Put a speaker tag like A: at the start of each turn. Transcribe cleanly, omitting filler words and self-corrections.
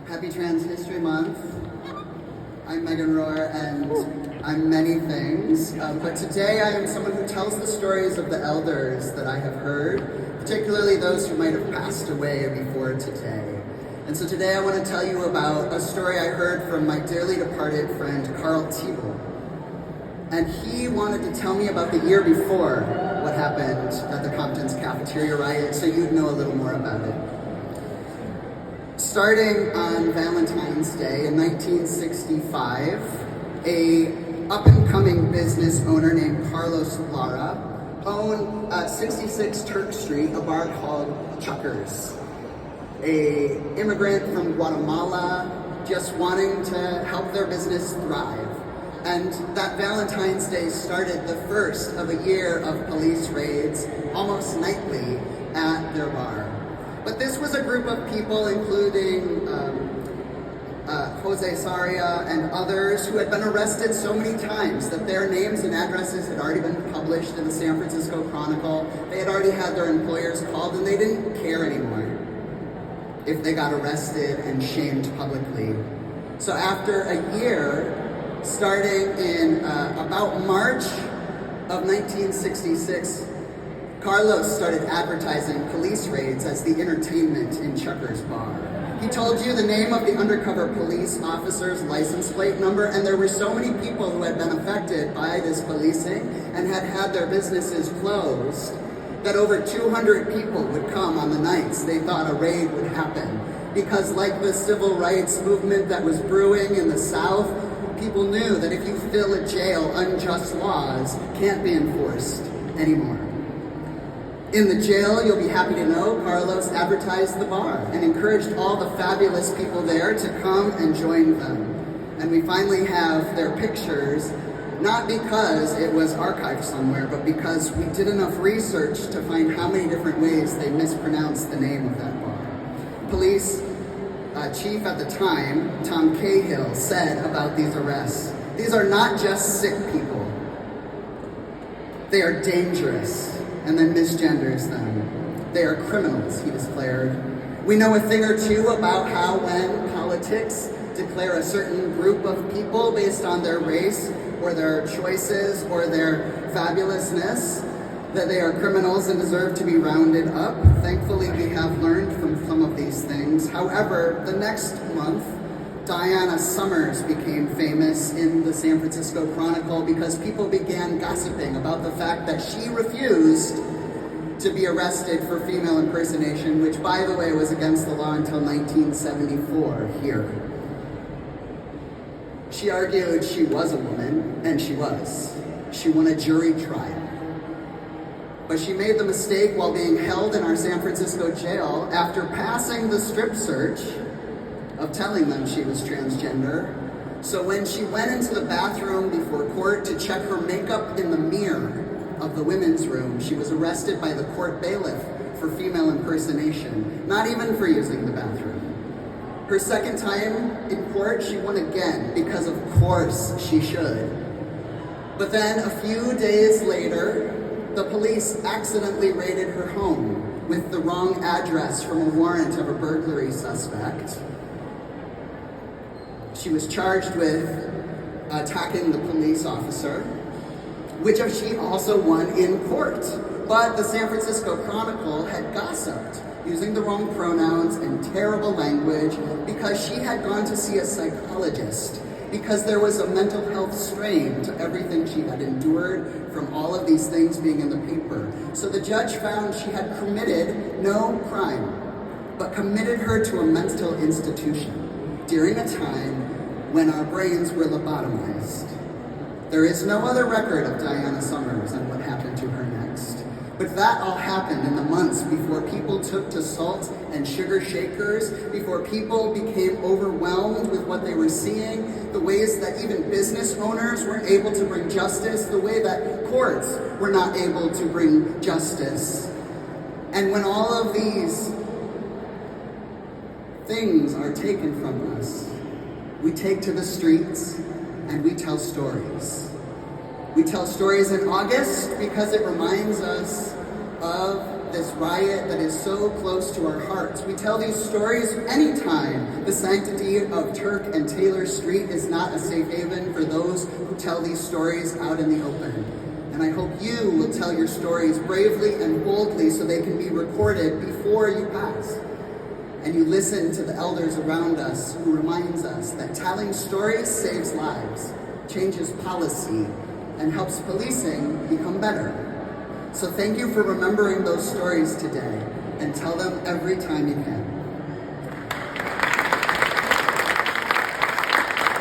A: Happy Trans History Month. I'm Megan Rohr, and I'm many things, but today I am someone who tells the stories of the elders that I have heard, particularly those who might have passed away before today. And so today I want to tell you about a story I heard from my dearly departed friend, Carl Tiebel. And he wanted to tell me about the year before what happened at the Compton's cafeteria riot, so you'd know a little more about it. Starting on Valentine's Day in 1965, a up-and-coming business owner named Carlos Lara owned 66 Turk Street, a bar called Chuckers. An immigrant from Guatemala just wanting to help their business thrive. And that Valentine's Day started the first of a year of police raids, almost nightly, at their bar. But this was a group of people, including Jose Sarria and others, who had been arrested so many times that their names and addresses had already been published in the San Francisco Chronicle. They had already had their employers called, and they didn't care anymore if they got arrested and shamed publicly. So after a year, starting in about March of 1966, Carlos started advertising police raids as the entertainment in Chuckers Bar. He told you the name of the undercover police officer's license plate number, and there were so many people who had been affected by this policing and had had their businesses closed that over 200 people would come on the nights they thought a raid would happen. Because like the civil rights movement that was brewing in the South, people knew that if you fill a jail, unjust laws can't be enforced anymore. In the jail, you'll be happy to know, Carlos advertised the bar and encouraged all the fabulous people there to come and join them. And we finally have their pictures, not because it was archived somewhere, but because we did enough research to find how many different ways they mispronounced the name of that bar. Police chief at the time, Tom Cahill, said about these arrests, "These are not just sick people. They are dangerous," and then misgenders them. "They are criminals," he declared. "We know a thing or two about how when politics declare a certain group of people based on their race or their choices or their fabulousness, that they are criminals and deserve to be rounded up. Thankfully, we have learned from some of these things. However, the next month, Diana Summers became famous in the San Francisco Chronicle because people began gossiping about the fact that she refused to be arrested for female impersonation, which, by the way, was against the law until 1974 here. She argued she was a woman, and she was. She won a jury trial. But she made the mistake while being held in our San Francisco jail after passing the strip search of telling them she was transgender. So when she went into the bathroom before court to check her makeup in the mirror of the women's room, she was arrested by the court bailiff for female impersonation, not even for using the bathroom. Her second time in court, she won again, because of course she should. But then a few days later, the police accidentally raided her home with the wrong address from a warrant of a burglary suspect. She was charged with attacking the police officer, which she also won in court. But the San Francisco Chronicle had gossiped using the wrong pronouns and terrible language because she had gone to see a psychologist, because there was a mental health strain to everything she had endured from all of these things being in the paper. So the judge found she had committed no crime, but committed her to a mental institution during a time when our brains were lobotomized. There is no other record of Diana Summers and what happened to her next. But that all happened in the months before people took to salt and sugar shakers, before people became overwhelmed with what they were seeing, the ways that even business owners weren't able to bring justice, the way that courts were not able to bring justice. And when all of these things are taken from us, we take to the streets and we tell stories. We tell stories in August because it reminds us of this riot that is so close to our hearts. We tell these stories anytime the sanctity of Turk and Taylor Street is not a safe haven for those who tell these stories out in the open. And I hope you will tell your stories bravely and boldly so they can be recorded before you pass. And you listen to the elders around us who reminds us that telling stories saves lives, changes policy, and helps policing become better. So thank you for remembering those stories today, and tell them every time you can.